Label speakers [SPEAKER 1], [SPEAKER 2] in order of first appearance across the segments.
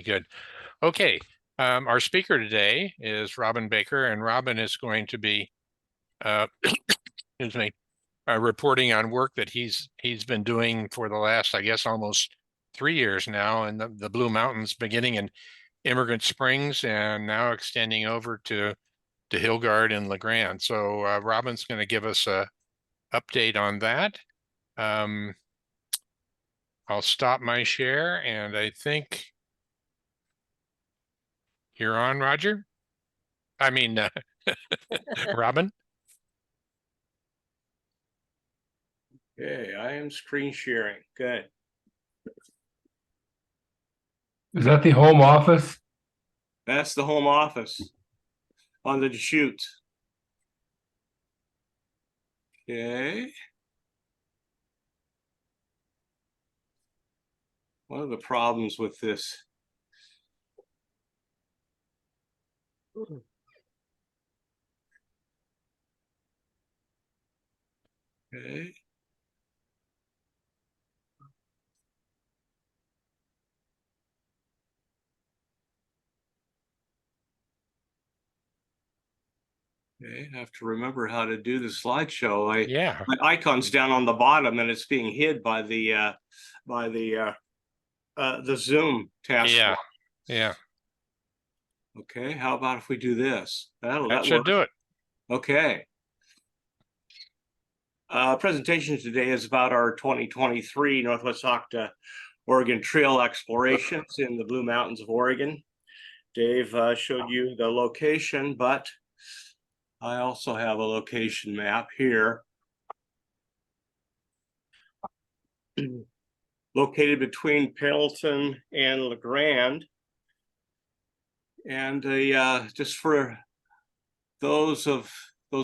[SPEAKER 1] good. Okay. Our speaker today is Robin Baker, and Robin is going to be, excuse me, reporting on work that he's been doing for the last, I guess, almost 3 years now in the Blue Mountains, beginning in Immigrant Springs and now extending over to Hillgard and LeGrand. So Robin's going to give us a update on that. I'll stop my share, and I think you're on, Roger. I mean, Robin.
[SPEAKER 2] Okay, I am screen sharing. Good.
[SPEAKER 3] Is that the home office?
[SPEAKER 2] That's the home office on the Deschutes. Okay. One of the problems with this. Okay. Okay, I have to remember how to do the slideshow. My icon's down on the bottom, and it's being hid by the Zoom taskbar.
[SPEAKER 1] Yeah.
[SPEAKER 2] Okay, how about if we do this?
[SPEAKER 1] That should do it.
[SPEAKER 2] Okay. Presentation today is about our 2023 NW-OCTA Oregon Trail explorations in the Blue Mountains of Oregon. Dave showed you the location, but I also have a location map here. Located between Pendleton and LeGrand. And just for those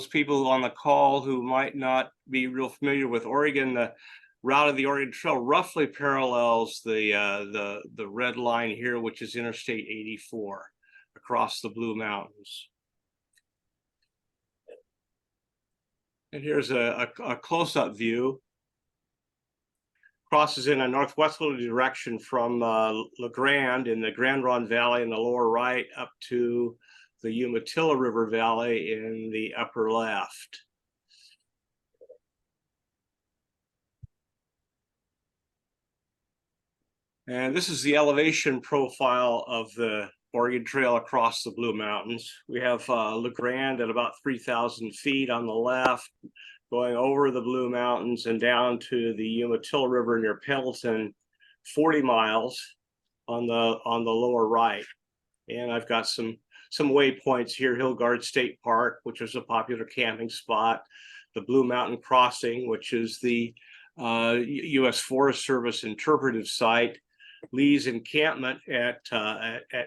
[SPEAKER 2] people on the call who might not be real familiar with Oregon, the route of the Oregon Trail roughly parallels the red line here, which is Interstate 84 across the Blue Mountains. And here's a close-up view. Crosses in a northwesterly direction from LeGrand in the Grand Ronde Valley in the lower right up to the Umatilla River Valley in the upper left. And this is the elevation profile of the Oregon Trail across the Blue Mountains. We have LeGrand at about 3,000 feet on the left, going over the Blue Mountains and down to the Umatilla River near Pendleton, 40 miles on the lower right. And I've got some waypoints here: Hillgard State Park, which is a popular camping spot; the Blue Mountain Crossing, which is the U.S. Forest Service interpretive site; Lee's encampment at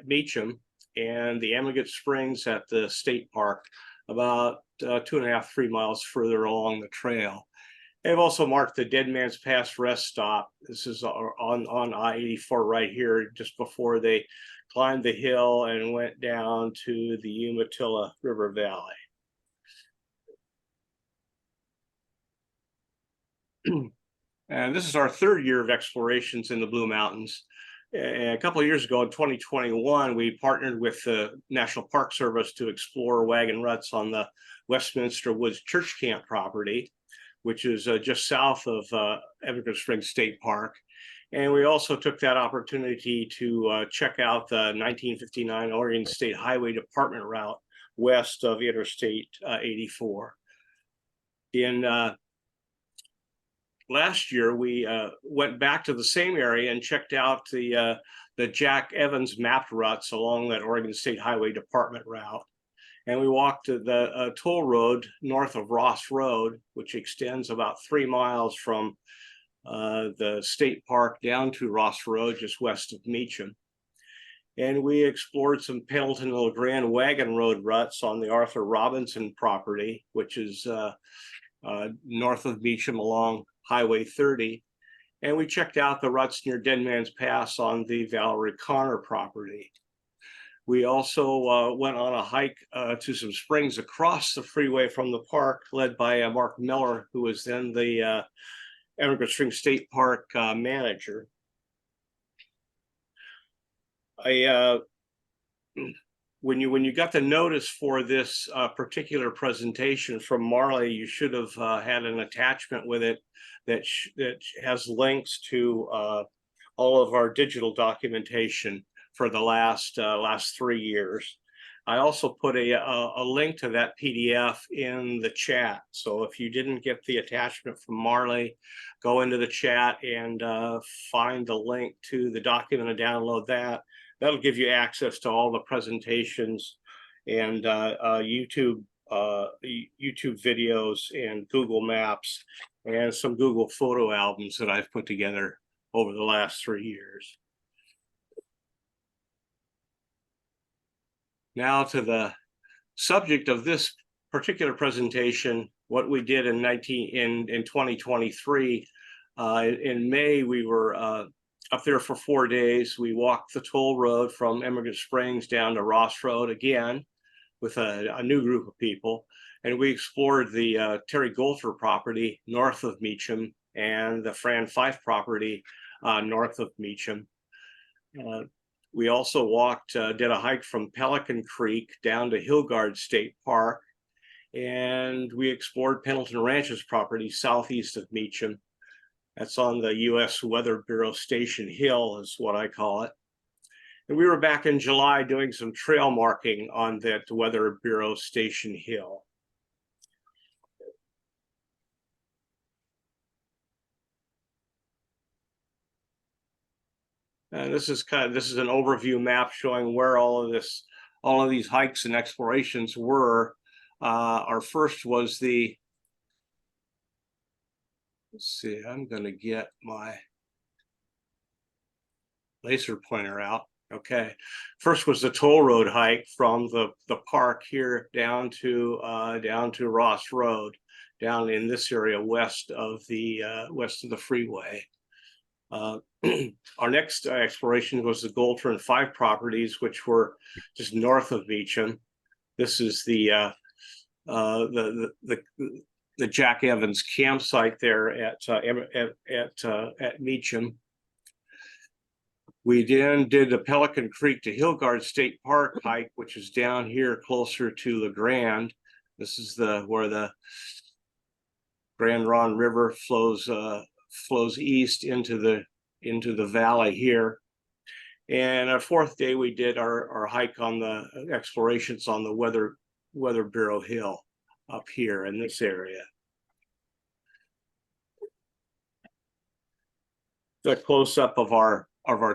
[SPEAKER 2] Meacham; and the Emigrant Springs at the state park, about 2.5, 3 miles further along the trail. They've also marked the Dead Man's Pass rest stop. This is on I-84 right here, just before they climbed the hill and went down to the Umatilla River Valley. And this is our third year of explorations in the Blue Mountains. And a couple of years ago, in 2021, we partnered with the National Park Service to explore wagon ruts on the Westminster Woods Church Camp property, which is just south of Emigrant Springs State Park. And we also took that opportunity to check out the 1959 Oregon State Highway Department route west of Interstate 84. Last year, we went back to the same area and checked out the Jack Evans mapped ruts along that Oregon State Highway Department route. And we walked to the toll road north of Ross Road, which extends about 3 miles from the state park down to Ross Road, just west of Meacham. And we explored some Pendleton and LeGrand wagon road ruts on the Arthur Robinson property, which is north of Meacham along Highway 30. And we checked out the ruts near Dead Man's Pass on the Valerie Connor property. We also went on a hike to some springs across the freeway from the park, led by Mark Miller, who was then the Emigrant Springs State Park manager. When you got the notice for this particular presentation from Marley, you should have had an attachment with it that has links to all of our digital documentation for the last 3 years. I also put a link to that PDF in the chat. So if you didn't get the attachment from Marley, go into the chat and find the link to the document and download that. That'll give you access to all the presentations and YouTube videos and Google Maps and some Google photo albums that I've put together over the last 3 years. Now to the subject of this particular presentation, what we did in 2023. In May, we were up there for 4 days. We walked the toll road from Immigrant Springs down to Ross Road again with a new group of people. And we explored the Terry Golfer property north of Meacham and the Fran Fife property north of Meacham. We also did a hike from Pelican Creek down to Hillgard State Park. And we explored Pendleton Ranch's property southeast of Meacham. That's on the U.S. Weather Bureau Station Hill is what I call it. And we were back in July doing some trail marking on that Weather Bureau Station Hill. And this is an overview map showing where all of these hikes and explorations were. Our first was let's see, I'm going to get my laser pointer out. Okay, first was the toll road hike from the park here down to Ross Road, down in this area west of the freeway. Our next exploration was the Golter and Fife properties, which were just north of Meacham. This is the Jack Evans campsite there at Meacham. We then did the Pelican Creek to Hillgard State Park hike, which is down here closer to La Grande. This is where the Grand Ronde River flows east into the valley here. And our fourth day, we did our hike on the explorations on the Weather Bureau Hill up here in this area. The close-up of our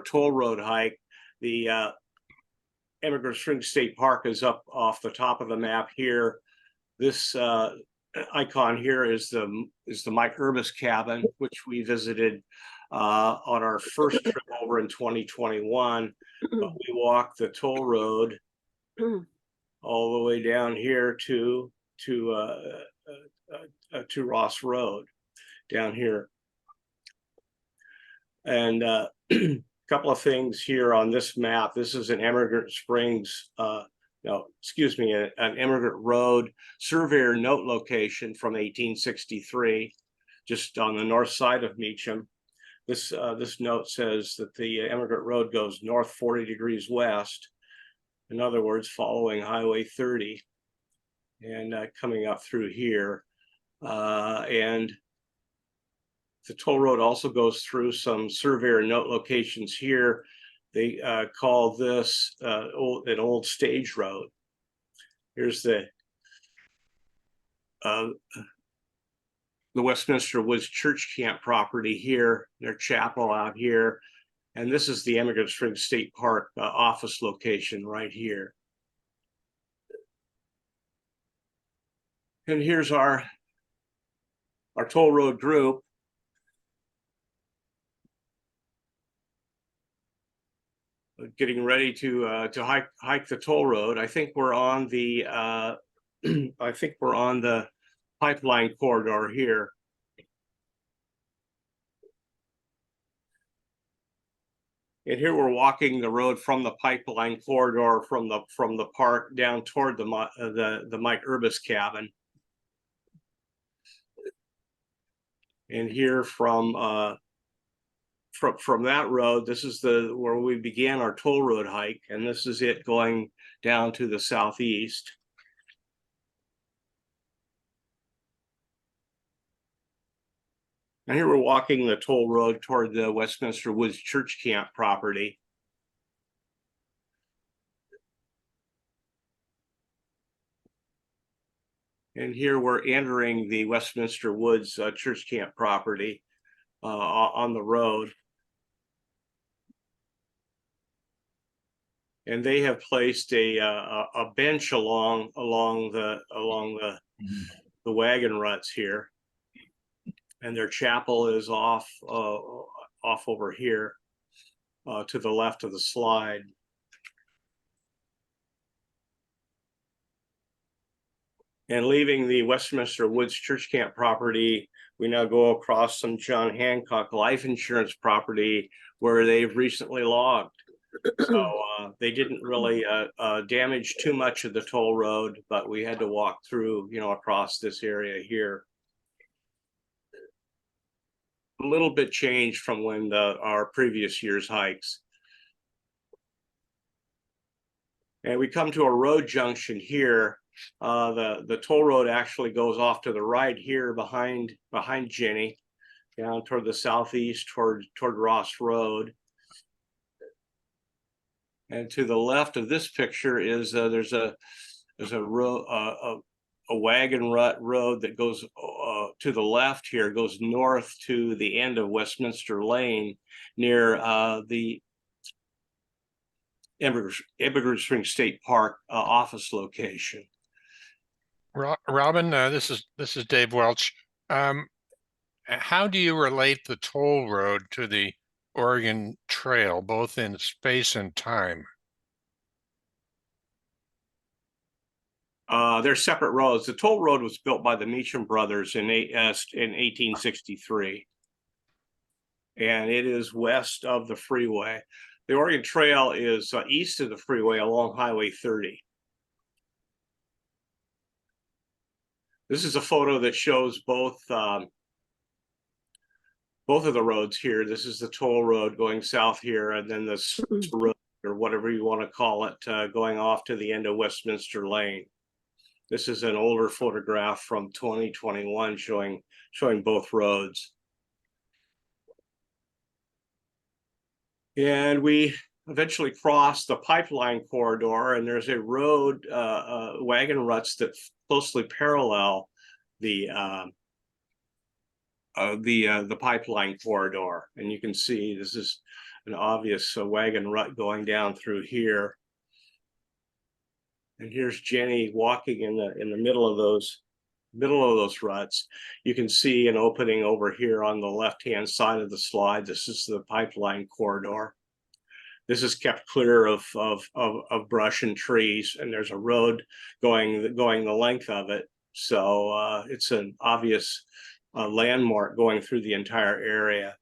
[SPEAKER 2] toll road hike. The Immigrant Springs State Park is up off the top of the map here. This icon here is the Mike Urbis cabin, which we visited on our first trip over in 2021. But we walked the toll road all the way down here to Ross Road down here. And a couple of things here on this map. This is an Immigrant Springs, an Immigrant Road surveyor note location from 1863, just on the north side of Meacham. This note says that the Immigrant Road goes north 40 degrees west. In other words, following Highway 30 and coming up through here. And the toll road also goes through some surveyor note locations here. They call this an old stage road. Here's the Westminster Woods Church Camp property here, their chapel out here. And this is the Immigrant Springs State Park office location right here. And here's our toll road group. Getting ready to hike the toll road. I think we're on the pipeline corridor here. And here we're walking the road from the pipeline corridor from the park down toward the Mike Urbis cabin. And here from from that road, this is where we began our toll road hike, and this is it going down to the southeast. And here we're walking the toll road toward the Westminster Woods Church Camp property. And here we're entering the Westminster Woods Church Camp property on the road. And they have placed a bench along the wagon ruts here. And their chapel is off over here to the left of the slide. And leaving the Westminster Woods Church Camp property, we now go across some John Hancock life insurance property where they've recently logged. So they didn't really damage too much of the toll road, but we had to walk through, across this area here. A little bit changed from when our previous year's hikes. And we come to a road junction here. The toll road actually goes off to the right here behind Jenny, down toward the southeast toward Ross Road. And to the left of this picture is there's a wagon rut road that goes to the left here, goes north to the end of Westminster Lane near the Immigrant Springs State Park office location.
[SPEAKER 1] Robin, this is Dave Welch. How do you relate the toll road to the Oregon Trail, both in space and time?
[SPEAKER 2] They're separate roads. The toll road was built by the Meacham brothers in 1863, and it is west of the freeway. The Oregon Trail is east of the freeway along Highway 30. This is a photo that shows both of the roads here. This is the toll road going south here, and then this road, or whatever you want to call it, going off to the end of Westminster Lane. This is an older photograph from 2021 showing both roads. And we eventually cross the pipeline corridor, and there's a road, wagon ruts that closely parallel the pipeline corridor. And you can see this is an obvious wagon rut going down through here. And here's Jenny walking in the middle of those ruts. You can see an opening over here on the left-hand side of the slide. This is the pipeline corridor. This is kept clear of brush and trees, and there's a road going the length of it. So it's an obvious landmark going through the entire area.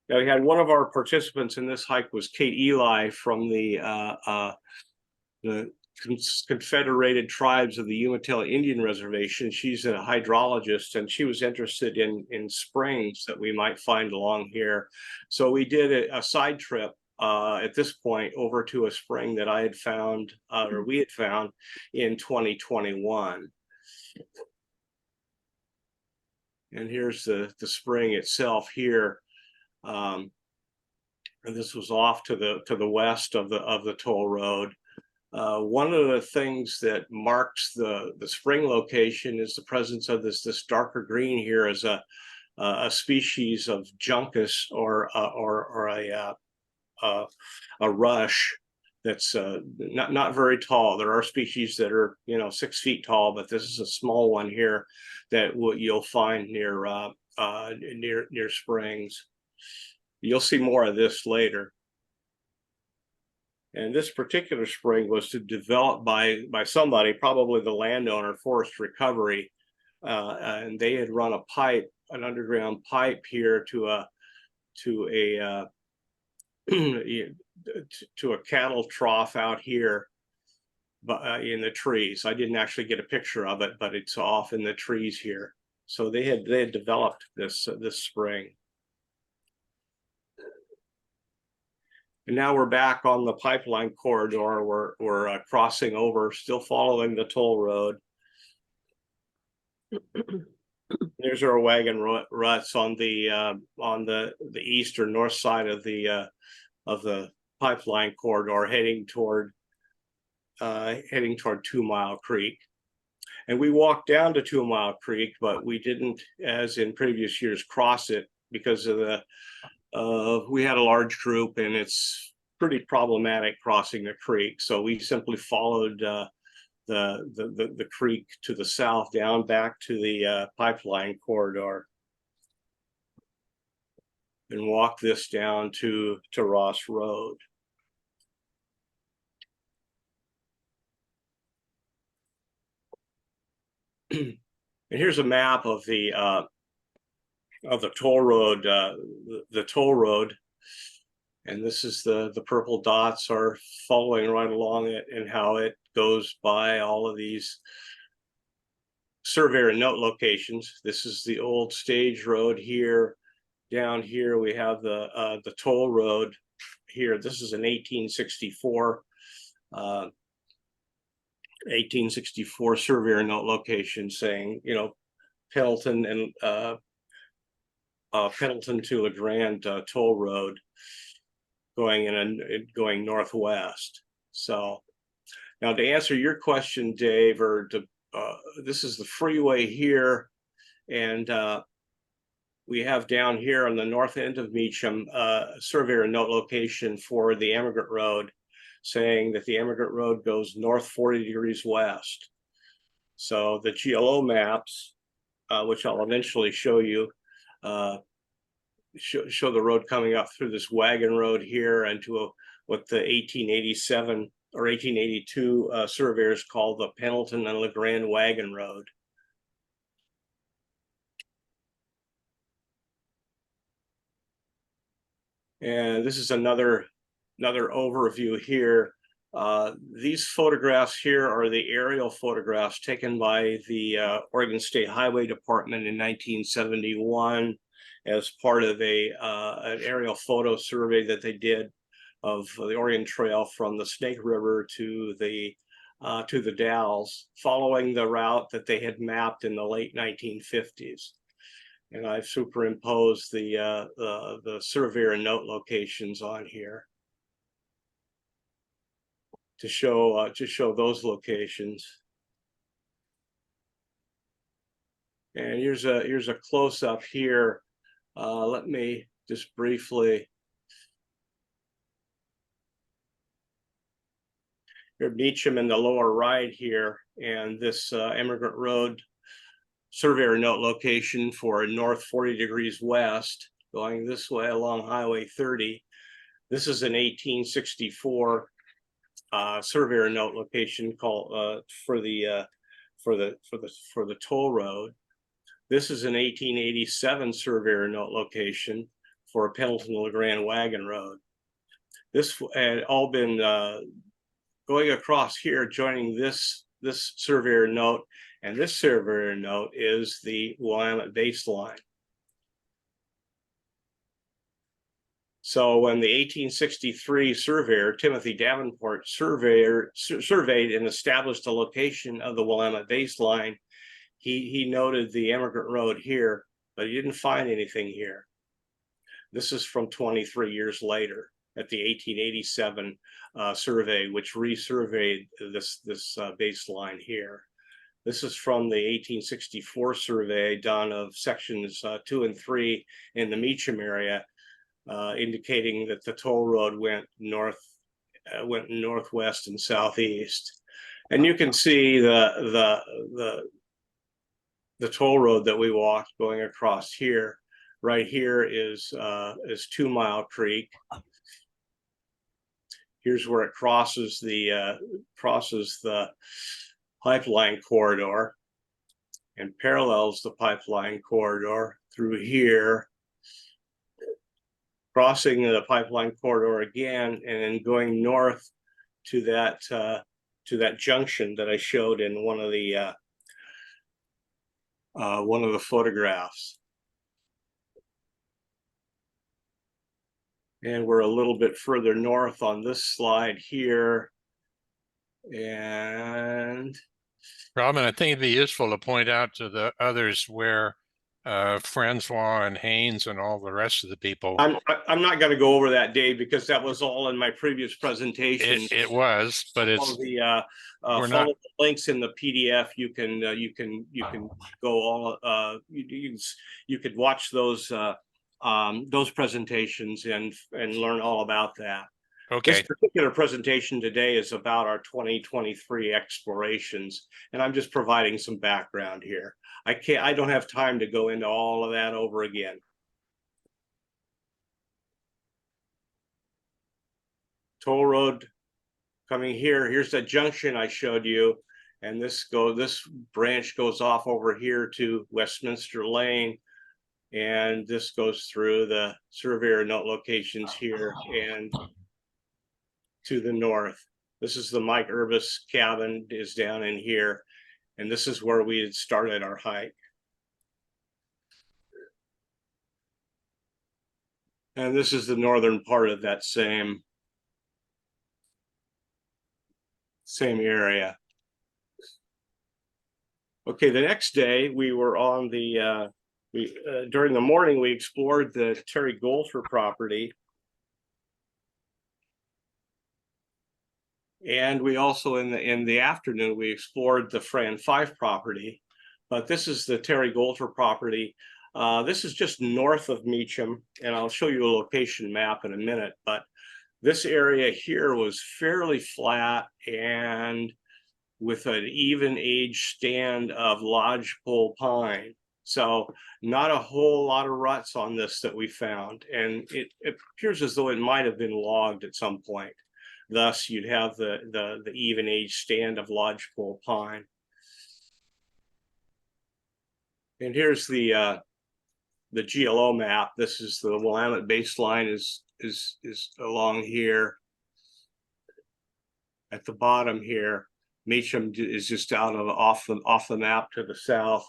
[SPEAKER 2] Now, we had one of our participants in this hike was Kate Eli from the Confederated Tribes of the Umatilla Indian Reservation. She's a hydrologist, and she was interested in springs that we might find along here. So we did a side trip at this point over to a spring that I had found, or we had found in 2021. And here's the spring itself here. And this was off to the west of the toll road. One of the things that marks the spring location is the presence of this darker green here as a species of juncus or a rush that's not very tall. There are species that are 6 feet tall, but this is a small one here that you'll find near springs. You'll see more of this later. And this particular spring was developed by somebody, probably the landowner, Forest Recovery, and they had run an underground pipe here to a cattle trough out here, but in the trees. I didn't actually get a picture of it, but it's off in the trees here. So they had developed this spring. And now we're back on the pipeline corridor. We're crossing over, still following the toll road. There's our wagon ruts on the east or north side of the pipeline corridor, heading toward 2 Mile Creek. And we walked down to 2 Mile Creek, but we didn't, as in previous years, cross it because of we had a large group and it's pretty problematic crossing the creek. So we simply followed the creek to the south down back to the pipeline corridor and walked this down to Ross Road. And here's a map of the toll road, the toll road, and this is the purple dots are following right along it, and how it goes by all of these surveyor note locations. This is the old stage road here. Down here we have the toll road here. This is an 1864 surveyor note location saying, you know, Pendleton and Pendleton to LeGrand toll road going northwest. So now to answer your question, Dave, or this is the freeway here, and we have down here on the north end of Meacham surveyor note location for the Emigrant Road, saying that the Emigrant Road goes north 40 degrees west. So the GLO maps, which I'll eventually show you, show the road coming up through this wagon road here and to what the 1887 or 1882 surveyors call the Pendleton and LeGrand Wagon Road. And this is another overview here. These photographs here are the aerial photographs taken by the Oregon State Highway Department in 1971 as part of an aerial photo survey that they did of the Oregon Trail from the Snake River to the Dalles, following the route that they had mapped in the late 1950s. And I've superimposed the surveyor note locations on here to show those locations. And here's a close up here. Let me just briefly. Here's Meacham in the lower right here, and this Emigrant Road surveyor note location for north 40 degrees west, going this way along Highway 30. This is an 1864 surveyor note location called for the toll road. This is an 1887 surveyor note location for a Pendleton LeGrand Wagon Road. This had all been going across here, joining this surveyor note, and this surveyor note is the Willamette baseline. So when the 1863 surveyor, Timothy Davenport, surveyed and established the location of the Willamette baseline, he noted the Emigrant Road here, but he didn't find anything here. This is from 23 years later at the 1887 survey, which resurveyed this baseline here. This is from the 1864 survey done of sections 2 and 3 in the Meacham area, indicating that the toll road went northwest and southeast. And you can see the toll road that we walked going across here. Right here is 2 Mile Creek. Here's where it crosses the pipeline corridor and parallels the pipeline corridor through here, crossing the pipeline corridor again, and then going north to that junction that I showed in one of the one of the photographs. And we're a little bit further north on this slide here. And
[SPEAKER 1] Robin, I think it'd be useful to point out to the others where Francois and Haynes and all the rest of the people.
[SPEAKER 2] I'm not going to go over that, Dave, because that was all in my previous presentation.
[SPEAKER 1] It was, but it's
[SPEAKER 2] the
[SPEAKER 1] we're
[SPEAKER 2] follow
[SPEAKER 1] not.
[SPEAKER 2] the links in the PDF. You can go all you could watch those presentations and learn all about that.
[SPEAKER 1] Okay.
[SPEAKER 2] This particular presentation today is about our 2023 explorations, and I'm just providing some background here. I don't have time to go into all of that over again. Toll road coming here. Here's the junction I showed you, and this branch goes off over here to Westminster Lane, and this goes through the surveyor note locations here and to the north. This is the Mike Urbis cabin is down in here, and this is where we had started our hike. And this is the northern part of that same area. Okay, the next day we were on the during the morning we explored the Terry Golfer property, and we also in the afternoon we explored the Fran 5 property. But this is the Terry Golfer property. This is just north of Meacham, and I'll show you a location map in a minute. But this area here was fairly flat and with an even age stand of lodgepole pine. So not a whole lot of ruts on this that we found. And it appears as though it might have been logged at some point. Thus, you'd have the even age stand of lodgepole pine. And here's the GLO map. This is the Willamette baseline is along here. At the bottom here, Meacham is just off the map to the south,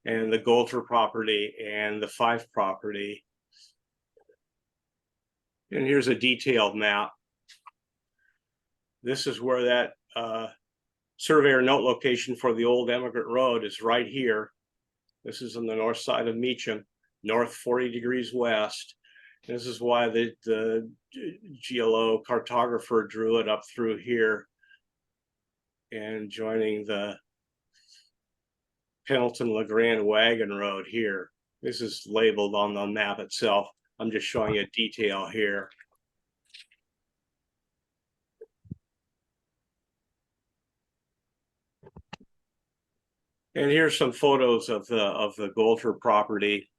[SPEAKER 2] and the Golter property and the 5 property. And here's a detailed map. This is where that surveyor note location for the old Emigrant Road is right here. This is on the north side of Meacham, north 40 degrees west. This is why the GLO cartographer drew it up through here and joining the Pendleton-LeGrand Wagon Road here. This is labeled on the map itself. I'm just showing you a detail here. And here's some photos of the Golter property.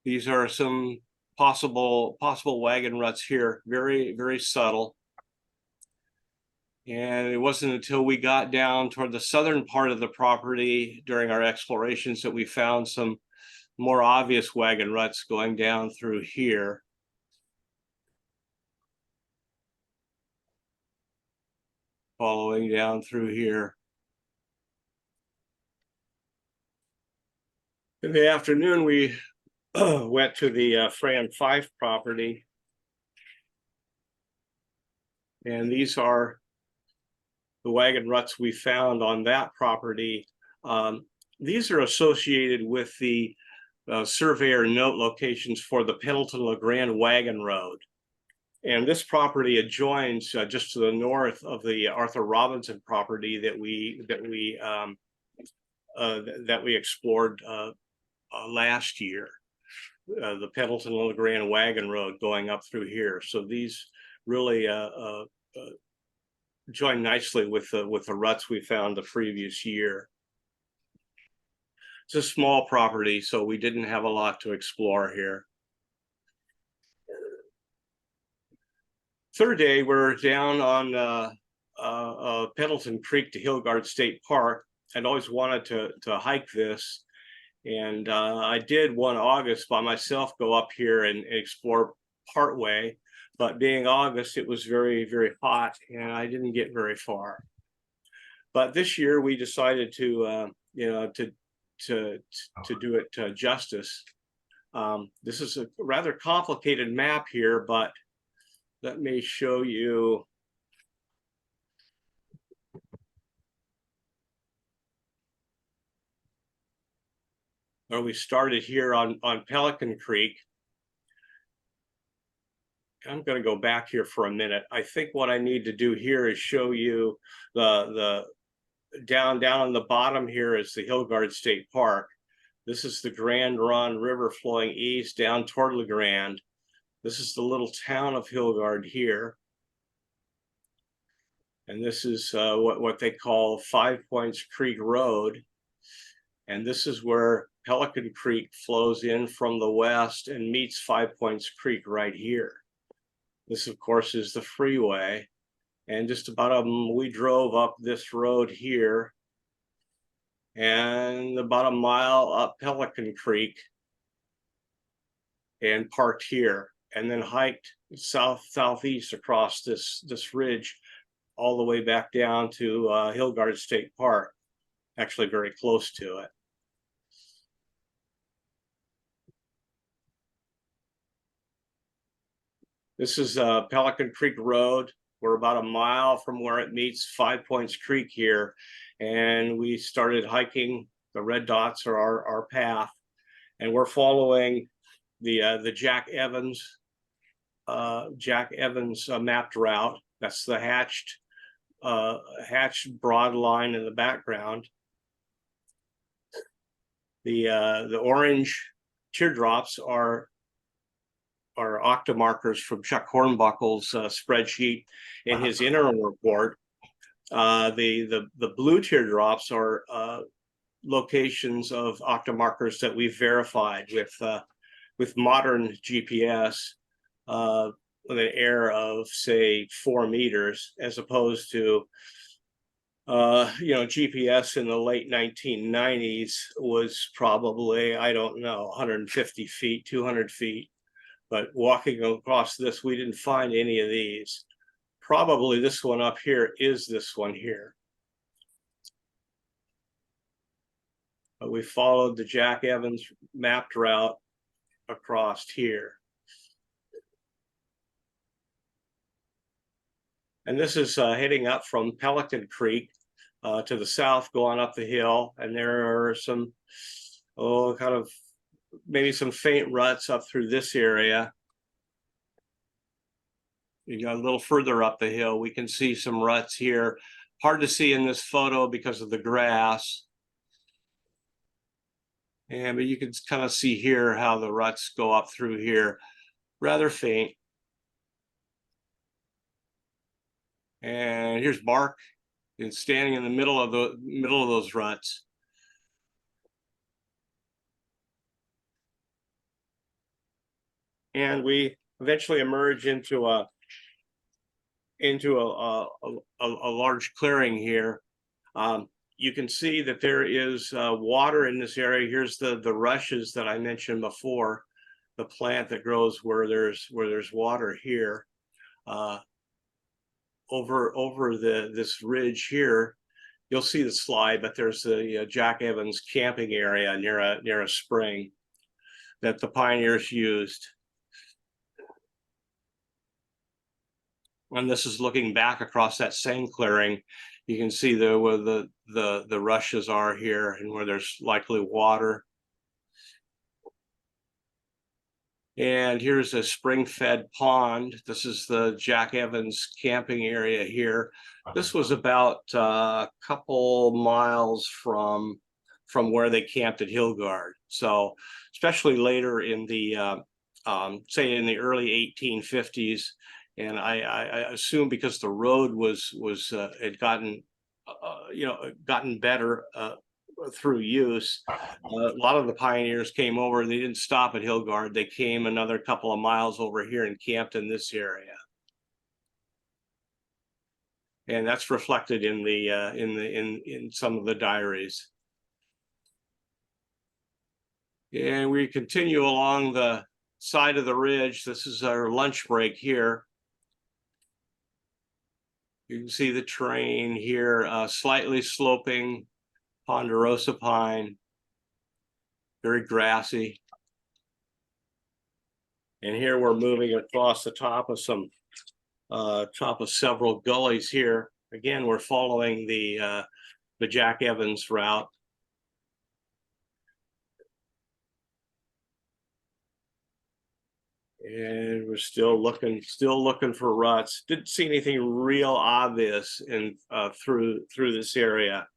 [SPEAKER 2] These are some possible wagon ruts here, very, very subtle. And it wasn't until we got down toward the southern part of the property during our explorations that we found some more obvious wagon ruts going down through here. Following down through here. In the afternoon, we went to the Fran 5 property. And these are the wagon ruts we found on that property. These are associated with the surveyor note locations for the Pendleton-LeGrand Wagon Road. And this property adjoins just to the north of the Arthur Robinson property that we explored last year. The Pendleton-LeGrand Wagon Road going up through here. So these really join nicely with the ruts we found the previous year. It's a small property, so we didn't have a lot to explore here. Third day, we're down on Pendleton Creek to Hillgard State Park. I'd always wanted to hike this, and I did one August by myself go up here and explore partway. But being August, it was very, very hot, and I didn't get very far. But this year, we decided to you know, to do it justice. This is a rather complicated map here, but let me show you. Where we started here on Pelican Creek. I'm going to go back here for a minute. I think what I need to do here is show you the down on the bottom here is the Hillgard State Park. This is the Grand Ronde River flowing east down toward La Grande. This is the little town of Hillgard here. And this is what they call 5 Points Creek Road. And this is where Pelican Creek flows in from the west and meets 5 Points Creek right here. This, of course, is the freeway. And just about we drove up this road here and about a mile up Pelican Creek and parked here, and then hiked southeast across this ridge all the way back down to Hillgard State Park, actually very close to it. This is Pelican Creek Road. We're about a mile from where it meets 5 Points Creek here, and we started hiking. The red dots are our path, and we're following the Jack Evans mapped route. That's the hatched broad line in the background. The orange teardrops are OCTA markers from Chuck Hornbuckle's spreadsheet in his interim report. The blue teardrops are locations of OCTA markers that we've verified with modern GPS with an error of, say, 4 meters, as opposed to GPS in the late 1990s was probably, I don't know, 150 feet, 200 feet. But walking across this, we didn't find any of these. Probably this one up here is this one here. But we followed the Jack Evans mapped route across here. And this is heading up from Pelican Creek to the south, going up the hill. And there are some, kind of maybe some faint ruts up through this area. You got a little further up the hill, we can see some ruts here. Hard to see in this photo because of the grass. But you can kind of see here how the ruts go up through here, rather faint. And here's Mark. It's standing in the middle of those ruts. And we eventually emerge into a large clearing here. You can see that there is water in this area. Here's the rushes that I mentioned before, the plant that grows where there's water here. Over this ridge here, you'll see the slide, but there's the Jack Evans camping area near a spring that the pioneers used. And this is looking back across that same clearing. You can see there where the rushes are here and where there's likely water. And here's a spring-fed pond. This is the Jack Evans camping area here. This was about a couple miles from where they camped at Hillgard. So especially later in the, say in the early 1850s, and I assume because the road had gotten better through use, a lot of the pioneers came over. They didn't stop at Hillgard. They came another couple of miles over here and camped in this area, and that's reflected in the in some of the diaries. And we continue along the side of the ridge. This is our lunch break here. You can see the terrain here, slightly sloping ponderosa pine, very grassy. And here we're moving across the top of several gullies here. Again, we're following the Jack Evans route. And we're still looking for ruts. Didn't see anything real obvious in through this area.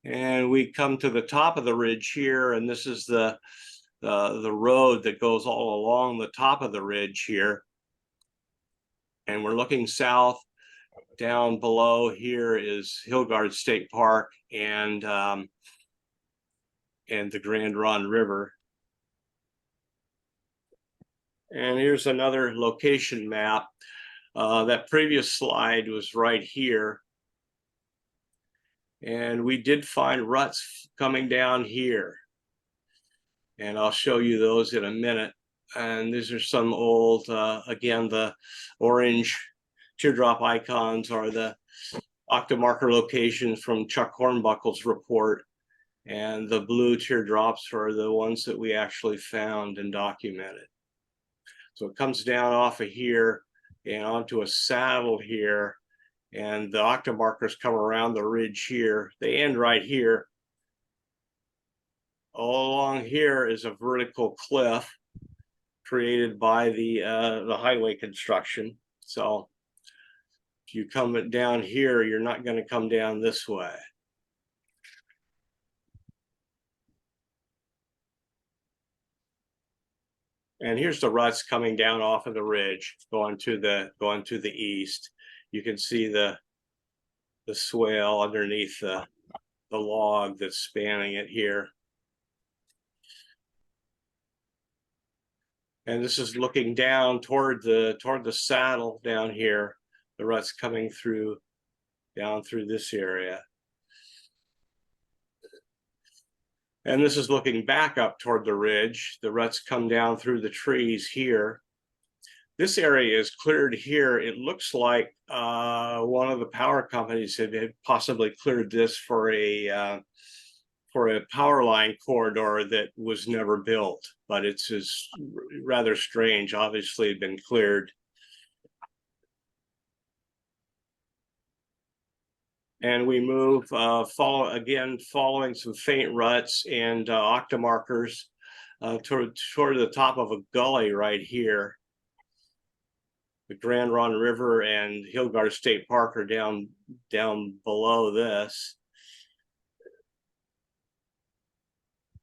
[SPEAKER 2] And we come to the top of the ridge here, and this is the road that goes all along the top of the ridge here. And we're looking south. Down below here is Hillgard State Park and the Grand Ronde River. And here's another location map. That previous slide was right here. And we did find ruts coming down here. And I'll show you those in a minute. And these are some old, again, the orange teardrop icons are the octa marker locations from Chuck Hornbuckle's report. And the blue teardrops are the ones that we actually found and documented. So it comes down off of here and onto a saddle here. And the octa markers come around the ridge here. They end right here. All along here is a vertical cliff created by the highway construction. So if you come down here, you're not going to come down this way. And here's the ruts coming down off of the ridge, going to the east. You can see the swale underneath the log that's spanning it here. And this is looking down toward the saddle down here. The ruts coming through down through this area. And this is looking back up toward the ridge. The ruts come down through the trees here. This area is cleared here. It looks like one of the power companies had possibly cleared this for a power line corridor that was never built, but it's rather strange. Obviously, it had been cleared. And we move, following some faint ruts and octa markers toward the top of a gully right here. The Grand Ronde River and Hillgard State Park are down below this.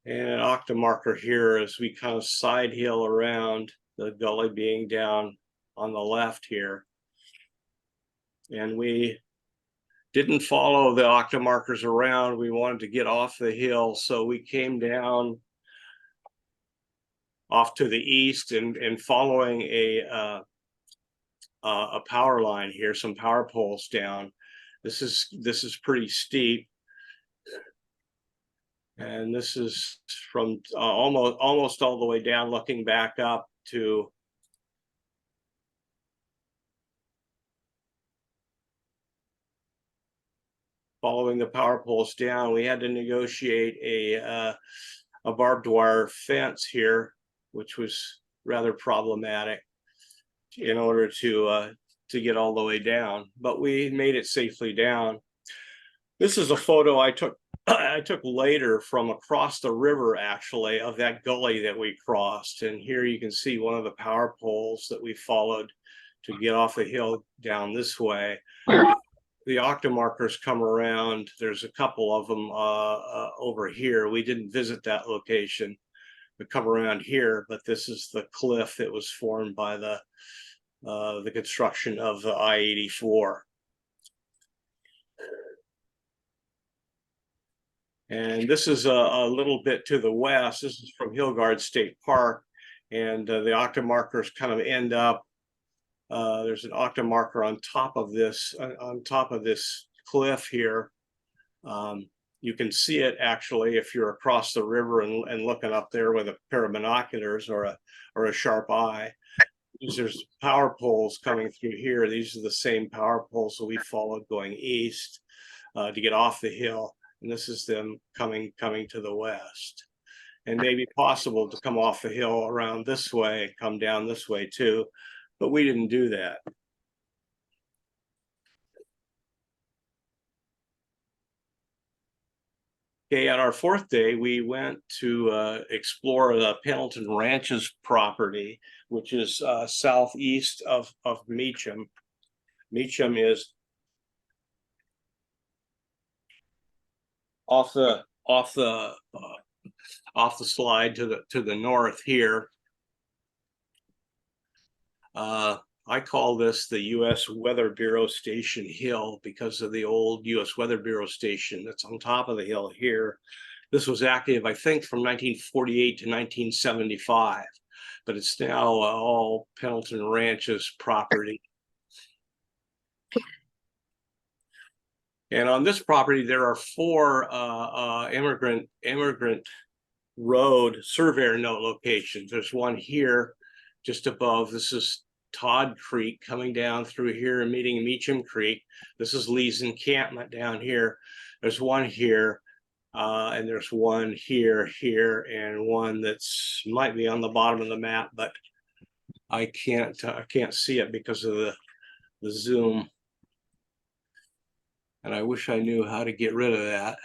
[SPEAKER 2] And an octa marker here as we kind of side hill around, the gully being down on the left here. And we didn't follow the octa markers around. We wanted to get off the hill, so we came down off to the east and following a power line here, some power poles down. This is pretty steep, and this is from almost all the way down, looking back up to following the power poles down. We had to negotiate a barbed wire fence here, which was rather problematic in order to get all the way down, but we made it safely down. This is a photo I took later from across the river, actually, of that gully that we crossed. And here you can see one of the power poles that we followed to get off the hill down this way. The octa markers come around. There's a couple of them over here. We didn't visit that location. They come around here, but this is the cliff that was formed by the construction of the I-84. And this is a little bit to the west. This is from Hillgard State Park, and the octa markers kind of end up. There's an octa marker on top of this cliff here. You can see it actually if you're across the river and looking up there with a pair of binoculars or a sharp eye. There's power poles coming through here. These are the same power poles that we followed going east. to get off the hill. And this is them coming to the west. And maybe possible to come off the hill around this way, come down this way too, but we didn't do that. Okay, on our fourth day, we went to explore the Pendleton Ranches property, which is southeast of Meacham. Meacham is off the slide to the north here. I call this the U.S. Weather Bureau Station Hill because of the old U.S. Weather Bureau station that's on top of the hill here. This was active, I think, from 1948 to 1975, but it's now all Pendleton Ranches property. And on this property, there are 4 immigrant road surveyor note locations. There's one here just above. This is Todd Creek coming down through here and meeting Meacham Creek. This is Lee's encampment down here. There's one here, and there's one here, and one that's might be on the bottom of the map, but I can't see it because of the zoom. And I wish I knew how to get rid of that.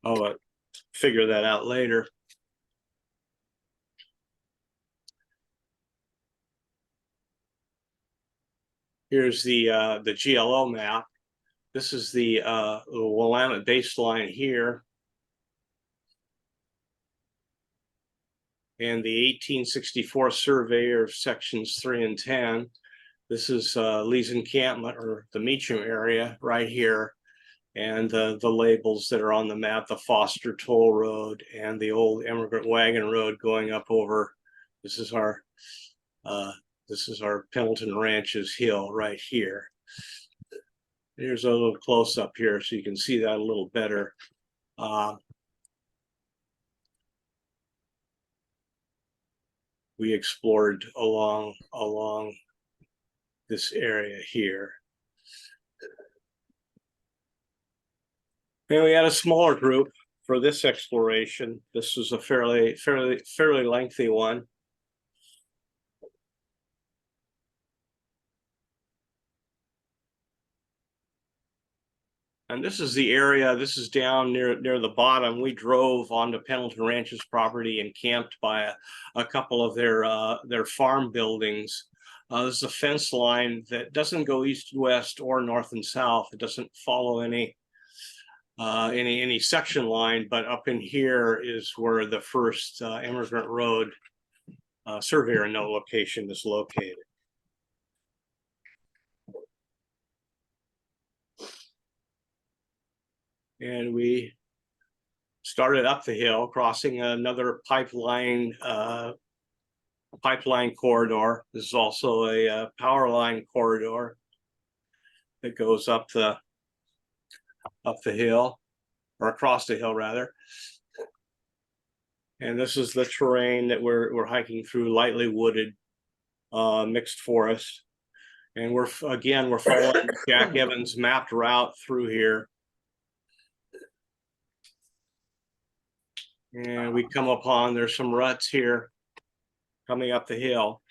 [SPEAKER 2] I'll figure that out later. Here's the GLO map. This is the Willamette baseline here. And the 1864 surveyor of sections 3 and 10. This is Lee's encampment, or the Meacham area right here. And the labels that are on the map, the Foster Toll Road and the old Immigrant Wagon Road going up over. This is our Pendleton Ranches hill right here. Here's a little close up here so you can see that a little better. We explored along this area here. And we had a smaller group for this exploration. This was a fairly lengthy one. And this is the area, this is down near the bottom. We drove onto Pendleton Ranches property and camped by a couple of their farm buildings. This is a fence line that doesn't go east and west or north and south. It doesn't follow any section line, but up in here is where the first Immigrant Road surveyor note location is located. And we started up the hill, crossing another pipeline corridor. This is also a power line corridor that goes up the hill, or across the hill rather. And this is the terrain that we're hiking through, lightly wooded, mixed forest. And we're following Jack Evans' mapped route through here. And we come upon, there's some ruts here coming up the hill.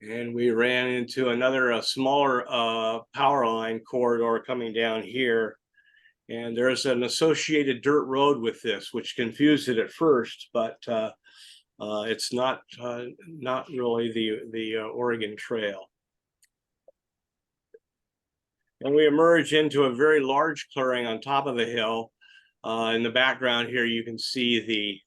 [SPEAKER 2] And we ran into another smaller power line corridor coming down here. And there's an associated dirt road with this, which confused it at first, but it's not really the Oregon Trail. And we emerge into a very large clearing on top of the hill. In the background here, you can see the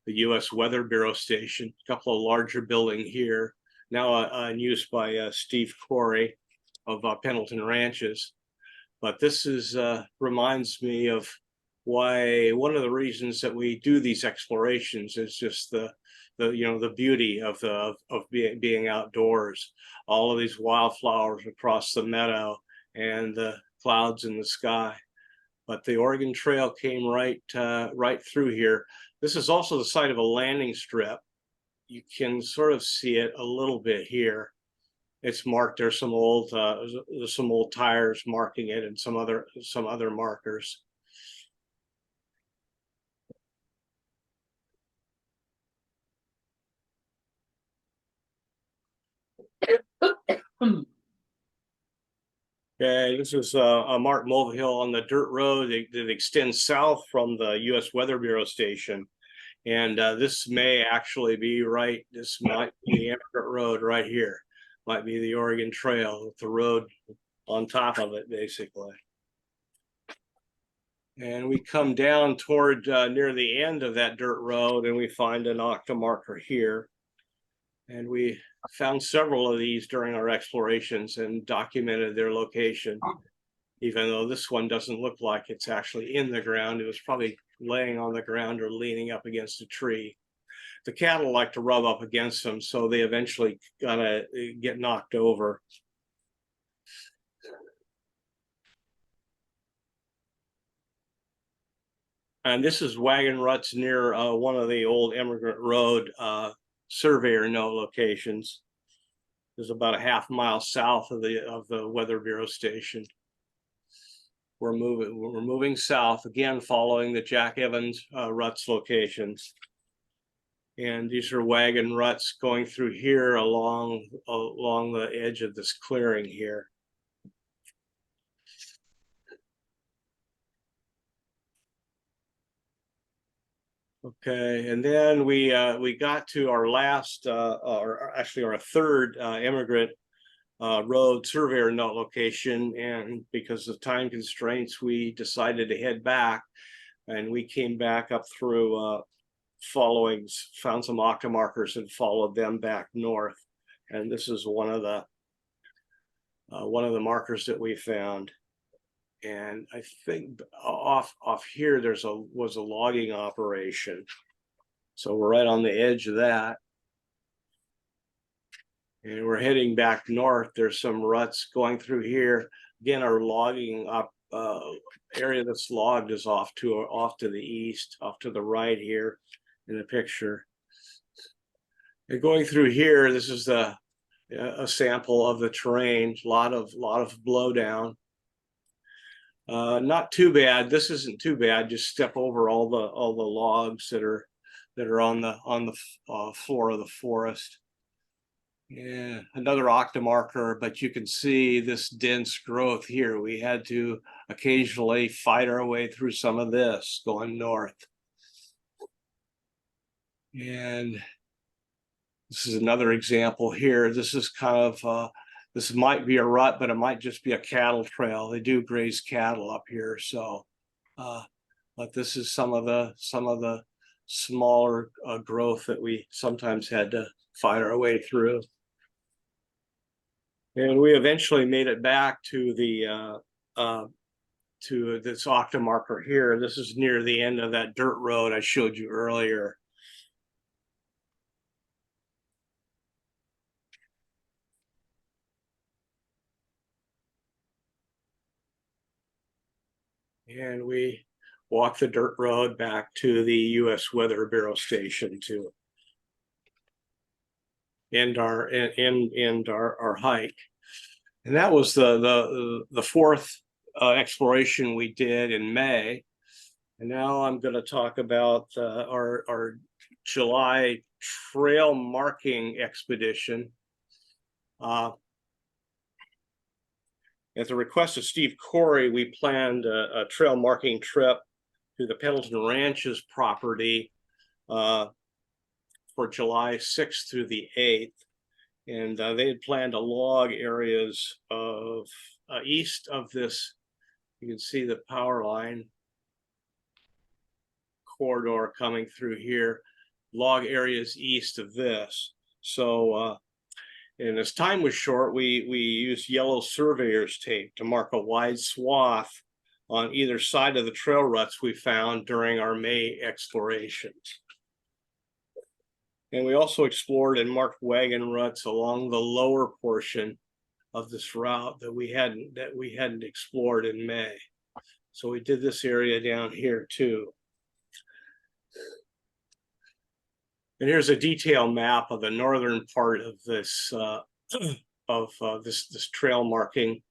[SPEAKER 2] U.S. Weather Bureau station, a couple of larger building here, now in use by Steve Corey of Pendleton Ranches. But this reminds me of why one of the reasons that we do these explorations is just the beauty of being outdoors. All of these wildflowers across the meadow and the clouds in the sky. but the Oregon Trail came right through here. This is also the site of a landing strip. You can sort of see it a little bit here. It's marked. There's some old tires marking it, and some other markers. Okay, this is a Mark Mulvihill on the dirt road that extends south from the U.S. Weather Bureau station. And this may actually be right. This might be the Emigrant Road right here. Might be the Oregon Trail with the road on top of it, basically. And we come down toward near the end of that dirt road, and we find an OCTA marker here. And we found several of these during our explorations and documented their location, even though this one doesn't look like it's actually in the ground. It was probably laying on the ground or leaning up against a tree. The cattle like to rub up against them, so they eventually gotta get knocked over. And this is wagon ruts near one of the old Emigrant Road surveyor note locations. There's about a half mile south of the Weather Bureau station. We're moving south again, following the Jack Evans ruts locations. And these are wagon ruts going through here along the edge of this clearing here. Okay, and then we got to our last, or actually our third Emigrant Road surveyor note location, and because of time constraints, we decided to head back, and we came back up through found some OCTA markers and followed them back north, and this is one of the markers that we found. And I think off here was a logging operation, so we're right on the edge of that, and we're heading back north. There's some ruts going through here. Again, our logging area that's logged is off to the east, off to the right here in the picture. And going through here, this is a sample of the terrain. A lot of blowdown. Not too bad. This isn't too bad. Just step over all the logs that are on the floor of the forest. Yeah, another OCTA marker, but you can see this dense growth here. We had to occasionally fight our way through some of this going north. And this is another example here. This is kind of this might be a rut, but it might just be a cattle trail. They do graze cattle up here, so but this is some of the smaller growth that we sometimes had to fight our way through. And we eventually made it back to the to this OCTA marker here. This is near the end of that dirt road I showed you earlier. And we walked the dirt road back to the U.S. Weather Bureau station to end our hike. And that was the fourth exploration we did in May. And now I'm going to talk about our July trail marking expedition. At the request of Steve Corey, we planned a trail marking trip to the Pendleton Ranches property for July 6th through the 8th. And they had planned to log areas of east of this. You can see the power line corridor coming through here, log areas east of this. So, and as time was short, we used yellow surveyor's tape to mark a wide swath on either side of the trail ruts we found during our May explorations. And we also explored and marked wagon ruts along the lower portion of this route that we hadn't explored in May. So we did this area down here too. And here's a detailed map of the northern part of this this trail marking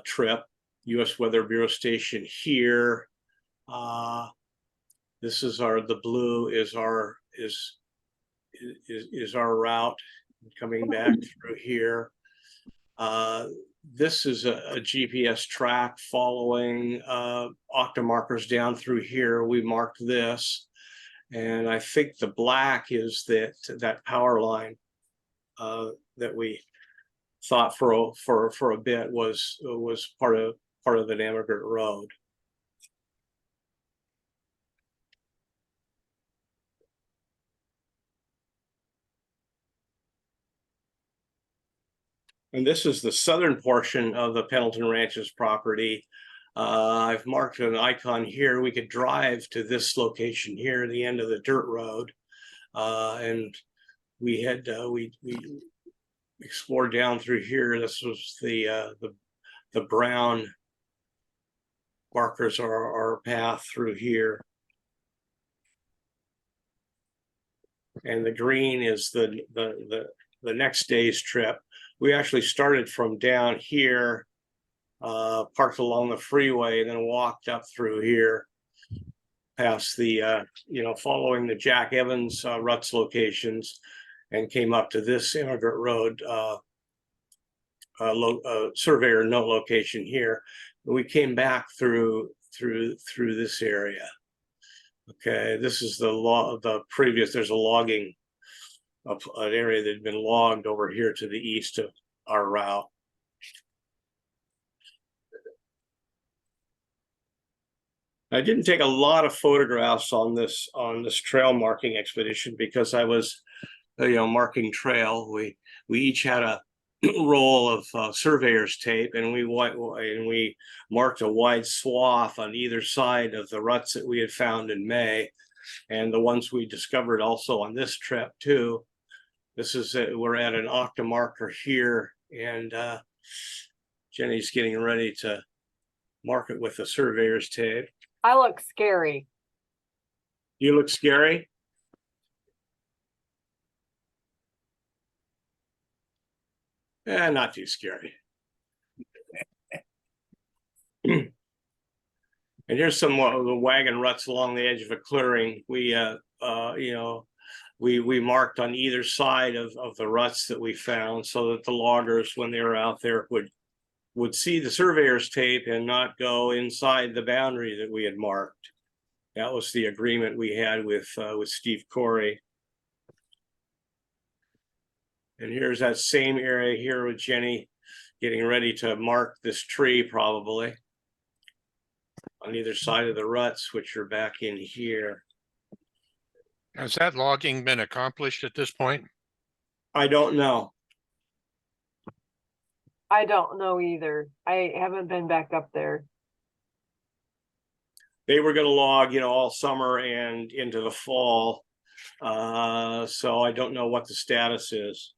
[SPEAKER 2] trip. U.S. Weather Bureau station here. This is the blue is our route coming back through here. This is a GPS track following OCTA markers down through here. We marked this, and I think the black is that power line that we thought for a bit was part of the Emigrant Road. And this is the southern portion of the Pendleton Ranches property. I've marked an icon here. We could drive to this location here, the end of the dirt road. And we had, we explored down through here. This was the brown markers are our path through here. And the green is the next day's trip. We actually started from down here, parked along the freeway, and then walked up through here past the, following the Jack Evans ruts locations, and came up to this Immigrant Road surveyor note location here. We came back through this area. Okay, this is the previous. There's a logging of an area that had been logged over here to the east of our route. I didn't take a lot of photographs on this trail marking expedition because I was, marking trail. We each had a roll of surveyor's tape, and we marked a wide swath on either side of the ruts that we had found in May, and the ones we discovered also on this trip too. This is we're at an OCTA marker here, and Jenny's getting ready to mark it with the surveyor's tape.
[SPEAKER 4] I look scary.
[SPEAKER 2] You look scary? Not too scary. And here's some of the wagon ruts along the edge of a clearing. We we marked on either side of the ruts that we found, so that the loggers, when they were out there, would see the surveyor's tape and not go inside the boundary that we had marked. That was the agreement we had with Steve Corey. And here's that same area here with Jenny getting ready to mark this tree, probably on either side of the ruts, which are back in here.
[SPEAKER 1] Has that logging been accomplished at this point?
[SPEAKER 2] I don't know.
[SPEAKER 4] I don't know either. I haven't been back up there.
[SPEAKER 2] They were going to log, all summer and into the fall. So I don't know what the status is.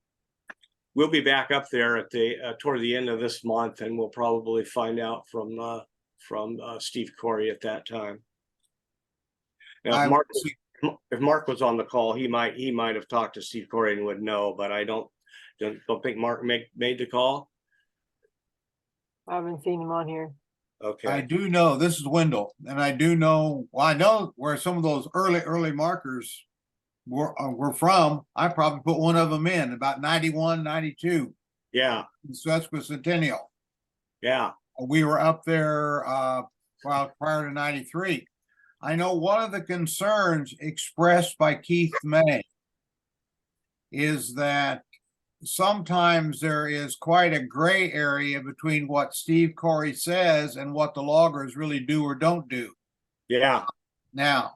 [SPEAKER 2] We'll be back up there at toward the end of this month, and we'll probably find out from Steve Corey at that time. Now, if Mark was on the call, he might have talked to Steve Corey and would know, but I don't think Mark made the call.
[SPEAKER 4] I haven't seen him on here.
[SPEAKER 2] Okay.
[SPEAKER 5] I do know, this is Wendell, and I do know, well, I know where some of those early markers were from. I probably put one of them in about 91, 92.
[SPEAKER 2] Yeah.
[SPEAKER 5] Sesquicentennial.
[SPEAKER 2] Yeah.
[SPEAKER 5] We were up there prior to 93. I know one of the concerns expressed by Keith May is that sometimes there is quite a gray area between what Steve Corey says and what the loggers really do or don't do.
[SPEAKER 2] Yeah.
[SPEAKER 5] Now,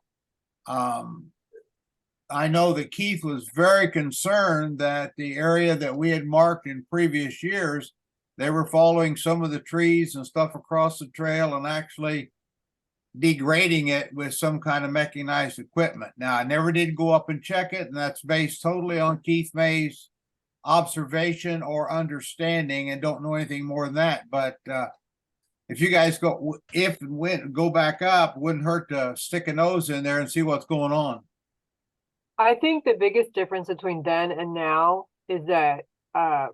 [SPEAKER 5] I know that Keith was very concerned that the area that we had marked in previous years, they were following some of the trees and stuff across the trail and actually degrading it with some kind of mechanized equipment. Now, I never did go up and check it, and that's based totally on Keith May's observation or understanding, and don't know anything more than that. But if you guys go, if and when go back up, wouldn't hurt to stick a nose in there and see what's going on.
[SPEAKER 4] I think the biggest difference between then and now is that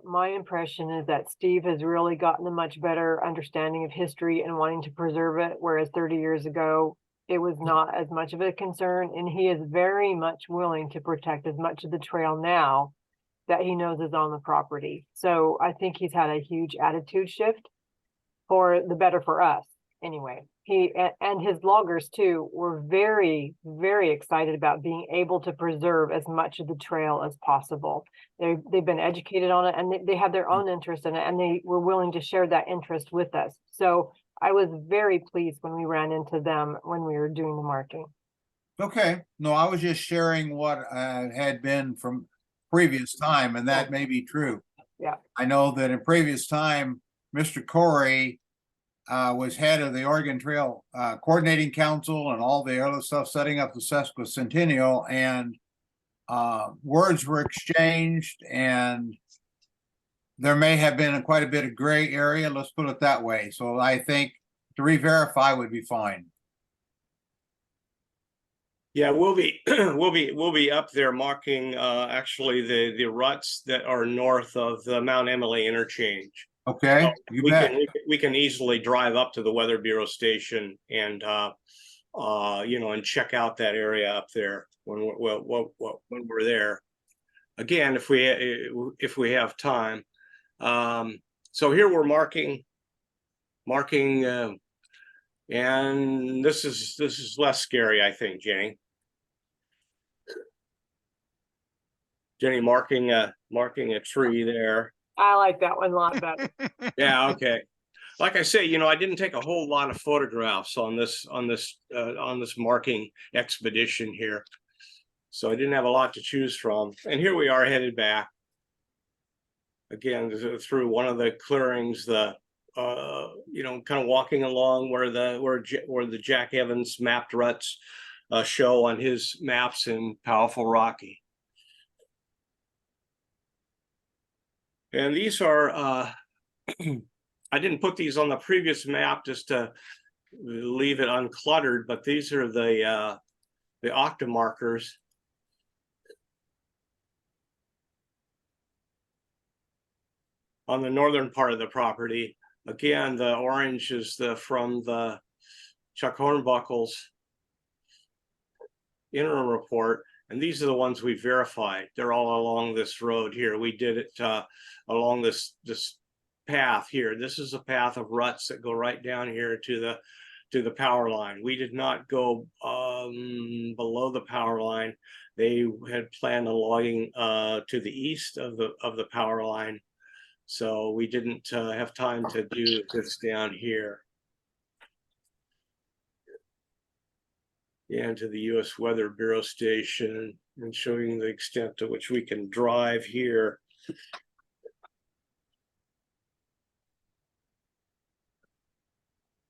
[SPEAKER 4] my impression is that Steve has really gotten a much better understanding of history and wanting to preserve it, whereas 30 years ago it was not as much of a concern, and he is very much willing to protect as much of the trail now that he knows is on the property. So I think he's had a huge attitude shift for the better for us anyway. He and his loggers too were very, very excited about being able to preserve as much of the trail as possible. They've been educated on it, and they have their own interest in it, and they were willing to share that interest with us. So I was very pleased when we ran into them when we were doing the marking.
[SPEAKER 5] Okay, no, I was just sharing what had been from previous time, and that may be true.
[SPEAKER 4] Yeah.
[SPEAKER 5] I know that in previous time, Mr. Corey was head of the Oregon Trail Coordinating Council and all the other stuff, setting up the Sesquicentennial, and words were exchanged, and there may have been quite a bit of gray area, let's put it that way. So I think to re-verify would be fine.
[SPEAKER 2] Yeah, we'll be we'll be up there marking actually the ruts that are north of the Mount Emily interchange.
[SPEAKER 5] Okay, you bet.
[SPEAKER 2] We can easily drive up to the Weather Bureau station and you know, and check out that area up there when we're there. Again, if we have time. So here we're marking, and this is less scary, I think, Jenny. Jenny marking a tree there.
[SPEAKER 4] I like that one a lot better.
[SPEAKER 2] Yeah, okay. Like I say, you know, I didn't take a whole lot of photographs on this marking expedition here, so I didn't have a lot to choose from. And here we are headed back again through one of the clearings. The you know, kind of walking along where the Jack Evans mapped ruts show on his maps in Powerful Rocky. And these are I didn't put these on the previous map just to leave it uncluttered, but these are the OCTA markers. On the northern part of the property. Again, the orange is from the Chuck Hornbuckle's interim report, and these are the ones we verified. They're all along this road here. We did it along this path here. This is a path of ruts that go right down here to the power line. We did not go below the power line. They had planned on logging to the east of the power line, so we didn't have time to do this down here. And to the U.S. Weather Bureau station, and showing the extent to which we can drive here.